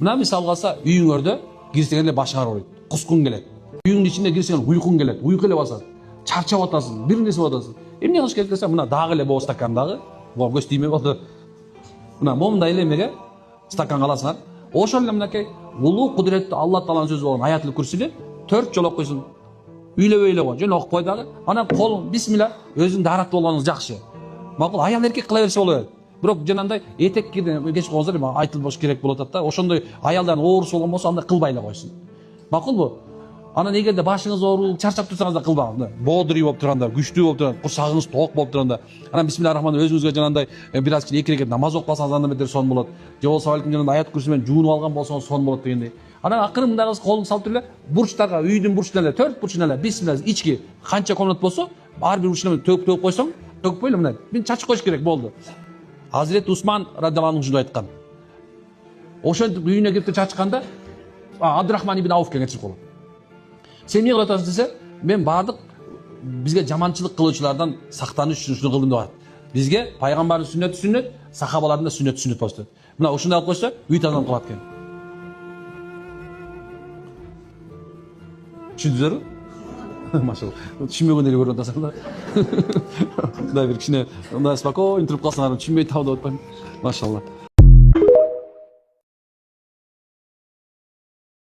Мына мисалга алса үйүңөрдө кирсең эле башың аарыбайт, кускуң келет. Үйүңдүн ичинде кирсең уйкуң келет, уйку эле басат. Чарчап атасың, бир нерсе болуп атасың. Эмне кылыш керек десем, мына дагы эле боо стакандагы, боо көз тийме болду. Мына момундай эле эмеге стаканга аласыңар. Ошол эле мынакей улуу кудуреттүү Алла Тааланын сөзү болгон аятыл курсини 4 жолу окуйсуң. Үйлөбөй эле кой, жөн окуп кой дагы. Анан колуң бисмилла, өзүң дараттуу болгонуңуз жакшы. Макул аял эркек кыла берсе болот. Бирок жанагындай этек кийген кеч койгонсор эми айтылбаш керек болуп атат да. Ошондой аялдардын оорусу болгон болсо андай кылбай эле койсун. Макулбу? Анан эгерде башыңыз оору, чарчап турсаңыз да кылбагын. Боодурий болуп турганда, күчтүү болуп турганда, курсагыңыз тоок болуп турганда, анан бисмиллахир-рахманир өзүңүзгө жанагындай бир аз 2 рекет намаз окуп калсаңыз анда бетер сон болот. Же болбосо балким жанагындай аят курсы менен жуунуп алган болсоңуз сон болот дегендей. Анан акырын мындай кылып колуңду салып туруп эле бурчтарга, үйдүн бурчуна эле 4 бурчуна эле бисмилла ички канча комнат болсо, ар бир бурчуна төгүп койсоң, төгүп эле мындай. Мен чачып коюш керек болду. Hazret Usman radıyallahu anh aytқан. Ошентип үйүнө кирип чачканда Абдурахман ибн Ауф кеңешип калат. Сен эмне кылып атасың десе, мен бардык бизге жаманчылык кылуучулардан сактаныш үчүн ушуну кылдым деп атат. Бизге пайгамбардын сүннөтү сүннөт, сахабалардын да сүннөтү сүннөт болуп. Мына ушундай алып койсо, үй тазаланып калат экен. Түшүндүңүзбү? Машалла. Түшүнбөгөн эле көрүп атасың да. Мындай бир кичине мындай спокойно туруп калсаңар, түшүнбөй табып атпайм. Машалла.